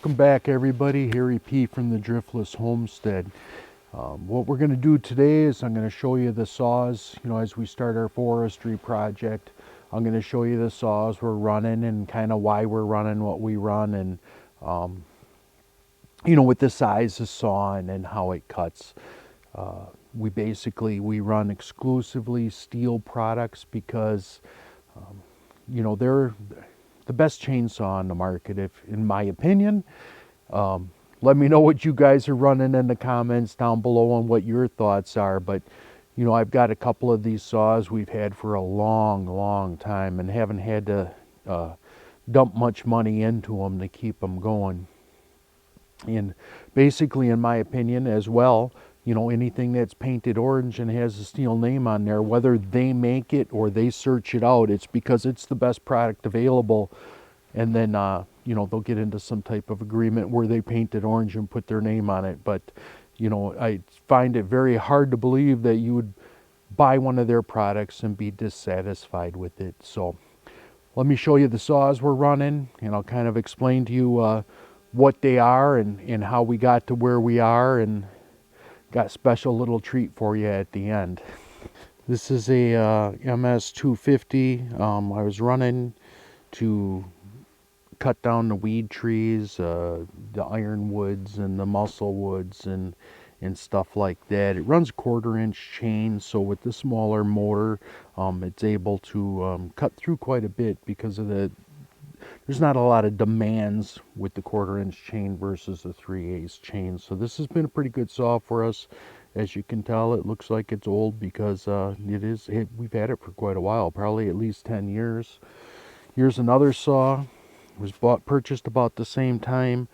Welcome back, everybody. Harry P. from the Driftless Homestead. What we're going to do today is I'm going to show you the saws, as we start our forestry project. I'm going to show you the saws we're running and kind of why we're running what we run, and with the size of saw and how it cuts. We run exclusively Stihl products because they're the best chainsaw on the market, if in my opinion. Let me know what you guys are running in the comments down below on what your thoughts are. But I've got a couple of these saws we've had for a long time and haven't had to dump much money into them to keep them going. And basically, in my opinion as well, anything that's painted orange and has a Stihl name on there, whether they make it or they search it out, it's because it's the best product available. And then, they'll get into some type of agreement where they paint it orange and put their name on it. But, I find it very hard to believe that you would buy one of their products and be dissatisfied with it. So let me show you the saws we're running, and I'll kind of explain to you what they are and how we got to where we are, and got a special little treat for you at the end. This is a MS 250. I was running to cut down the weed trees, the ironwoods and the muscle woods and stuff like that. It runs 1/4 inch chain, so with the smaller motor, it's able to cut through quite a bit because of there's not a lot of demands with the 1/4 inch chain versus the 3/8 chain. So this has been a pretty good saw for us. As you can tell, it looks like it's old because we've had it for quite a while, probably at least 10 years. Here's another saw. It was purchased about the same time.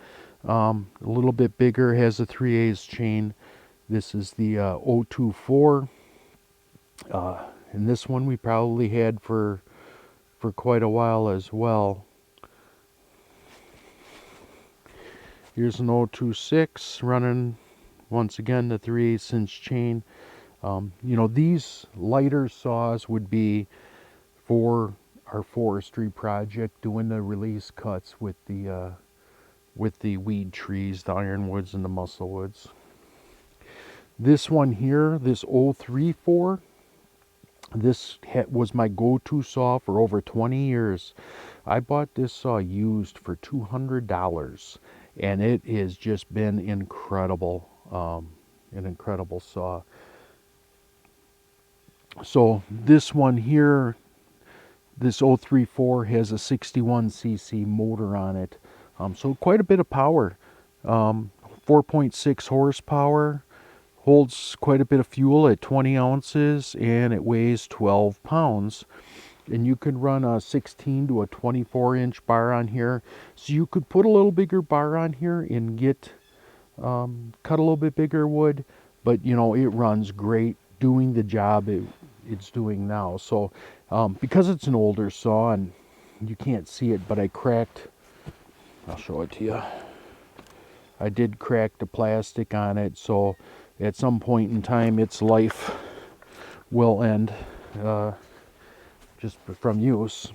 A little bit bigger, has a 3/8 chain. This is the 024. And this one we probably had for quite a while as well. Here's an 026 running, once again, the 3/8 inch chain. These lighter saws would be for our forestry project, doing the release cuts with the weed trees, the ironwoods and the musclewoods. This one here, this 034, this was my go-to saw for over 20 years. I bought this saw used for $200, and it has just been incredible. An incredible saw. So this one here, this 034, has a 61cc motor on it. So quite a bit of power. 4.6 horsepower. Holds quite a bit of fuel at 20 ounces, and it weighs 12 pounds. And you could run a 16 to a 24 inch bar on here. So you could put a little bigger bar on here and get cut a little bit bigger wood. But it runs great, doing the job it's doing now. So because it's an older saw and you can't see it, but I'll show it to you. I did crack the plastic on it, so at some point in time its life will end just from use.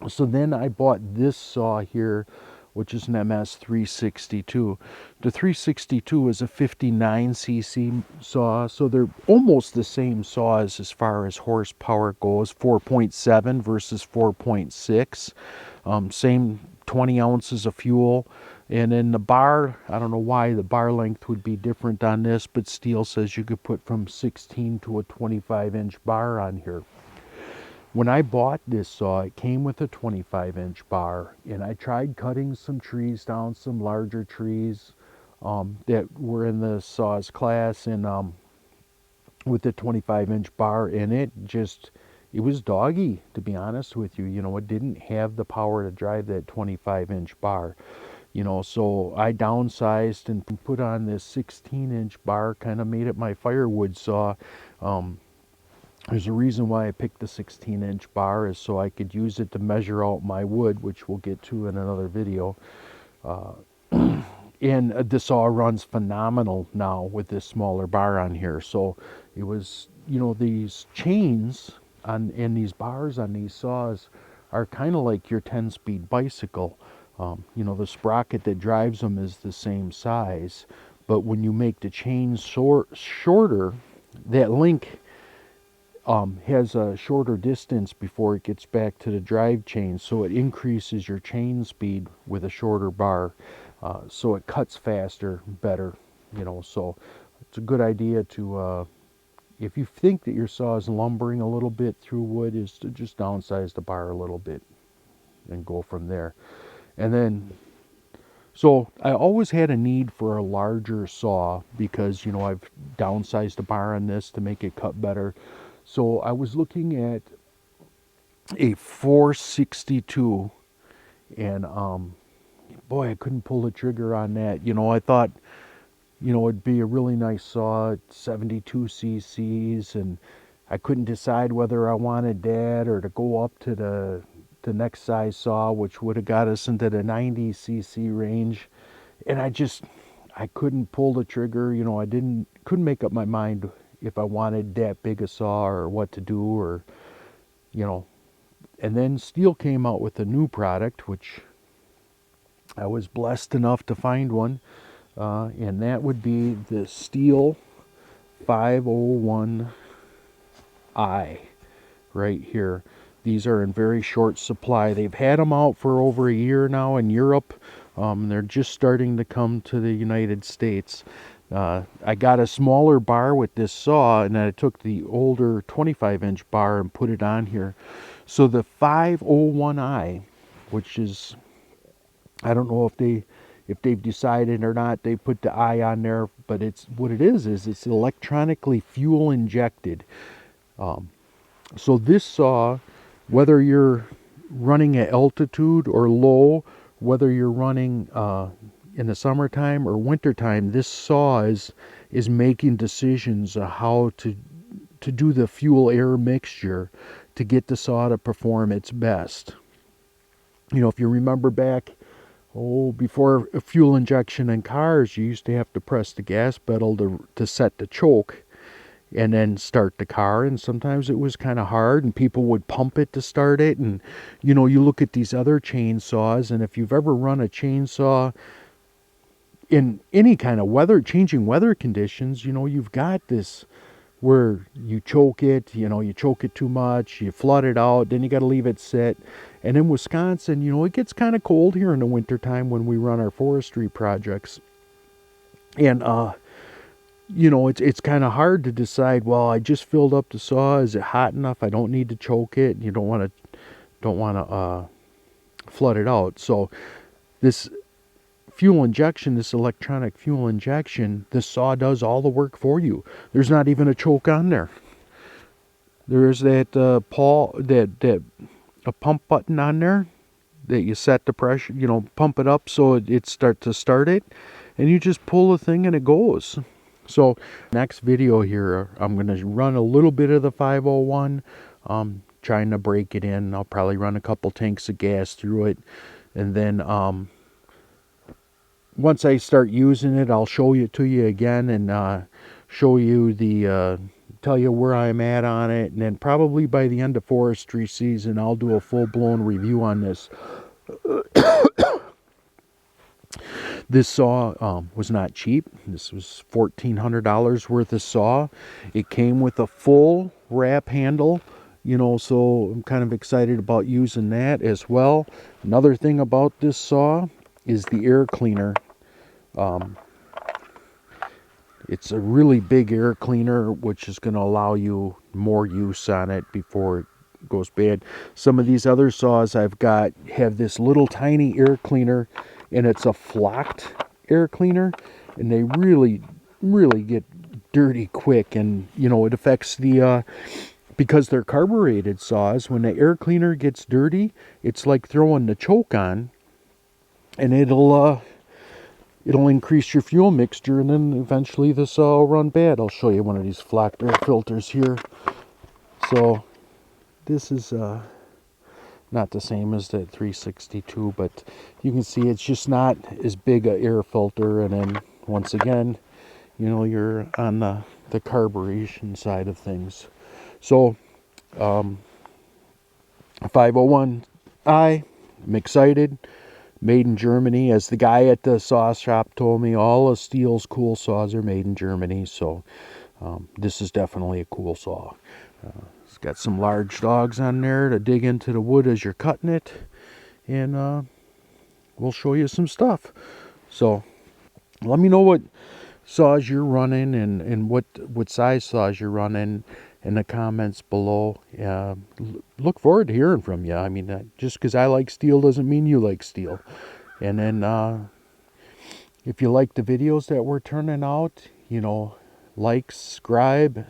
So then I bought this saw here, which is an MS 362. The 362 is a 59cc saw, so they're almost the same saws as far as horsepower goes. 4.7 versus 4.6. Same 20 ounces of fuel. And then the bar, I don't know why the bar length would be different on this, but Stihl says you could put from 16 to a 25 inch bar on here. When I bought this saw, it came with a 25 inch bar, and I tried cutting some trees down, some larger trees that were in the saw's class, and with the 25 inch bar, and it was doggy, to be honest with you. It didn't have the power to drive that 25 inch bar. So I downsized and put on this 16 inch bar, kind of made it my firewood saw. There's a reason why I picked the 16 inch bar, is so I could use it to measure out my wood, which we'll get to in another video. And the saw runs phenomenal now with this smaller bar on here. So it was, these chains and these bars on these saws are kind of like your 10-speed bicycle. You know, the sprocket that drives them is the same size, but when you make the chain shorter, that link has a shorter distance before it gets back to the drive chain, so it increases your chain speed with a shorter bar, so it cuts faster, better, you know. So it's a good idea to, if you think that your saw is lumbering a little bit through wood, is to just downsize the bar a little bit and go from there. And then, so I always had a need for a larger saw because, you know, I've downsized the bar on this to make it cut better. So I was looking at a 462, and boy, I couldn't pull the trigger on that. You know, I thought, you know, it'd be a really nice saw at 72 cc's, and I couldn't decide whether I wanted that or to go up to the next size saw, which would have got us into the 90 cc range. And I couldn't pull the trigger. You know, couldn't make up my mind if I wanted that big a saw or what to do, or, you know. And then Stihl came out with a new product, which I was blessed enough to find one, and that would be the Stihl 501i right here. These are in very short supply. They've had them out for over a year now in Europe. They're just starting to come to the United States. I got a smaller bar with this saw, and then I took the older 25-inch bar and put it on here. So the 501i, which is, I don't know if they've decided or not, they put the I on there, but it's what it is it's electronically fuel injected. So this saw, whether you're running at altitude or low, whether you're running in the summertime or wintertime, this saw is making decisions of how to do the fuel air mixture to get the saw to perform its best. You know, if you remember back, before a fuel injection in cars, you used to have to press the gas pedal to set the choke and then start the car, and sometimes it was kind of hard and people would pump it to start it. And you know, you look at these other chainsaws, and if you've ever run a chainsaw in any kind of changing weather conditions, you know, you've got this where you choke it, you know, you choke it too much, you flood it out, then you got to leave it sit. And in Wisconsin, you know, it gets kind of cold here in the wintertime when we run our forestry projects. And, you know, it's kind of hard to decide, well, I just filled up the saw, is it hot enough? I don't need to choke it. You don't want to flood it out. So this fuel injection, this electronic fuel injection, the saw does all the work for you. There's not even a choke on there. There's that a pump button on there that you set the pressure, you know, pump it up so it start it, and you just pull the thing and it goes. So next video here, I'm going to run a little bit of the 501, trying to break it in. I'll probably run a couple tanks of gas through it, and then once I start using it, I'll show it to you again and show you tell you where I'm at on it. And then probably by the end of forestry season, I'll do a full-blown review on this. This saw was not cheap. This was $1,400 worth of saw. It came with a full wrap handle, you know, so I'm kind of excited about using that as well. Another thing about this saw is the air cleaner. It's a really big air cleaner, which is going to allow you more use on it before it goes bad. Some of these other saws I've got have this little tiny air cleaner, and it's a flocked air cleaner, and they really get dirty quick. And you know, it affects the because they're carbureted saws. When the air cleaner gets dirty, it's like throwing the choke on, and it'll increase your fuel mixture, and then eventually the saw will run bad. I'll show you one of these flocked air filters here. So this is not the same as that 362, but you can see it's just not as big a air filter. And then once again, you know, you're on the carburation side of things. So 501i, I'm excited. made in Germany. As the guy at the saw shop told me, all of Stihl's cool saws are made in Germany. So this is definitely a cool saw. It's got some large dogs on there to dig into the wood as you're cutting it. And we'll show you some stuff. So let me know what saws you're running and what size saws you're running in the comments below. Look forward to hearing from you. I mean, just because I like Stihl doesn't mean you like Stihl. And then if you like the videos that we're turning out, you know, like, subscribe,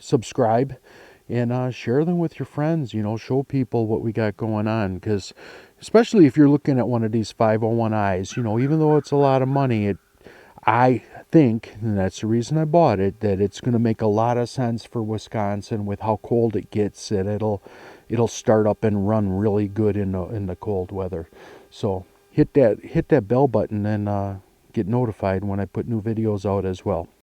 and share them with your friends. You know, show people what we got going on, because especially if you're looking at one of these 501Is, you know, even though it's a lot of money, I think, and that's the reason I bought it, that it's going to make a lot of sense for Wisconsin with how cold it gets. That it'll start up and run really good in the cold weather. So hit that bell button and get notified when I put new videos out as well.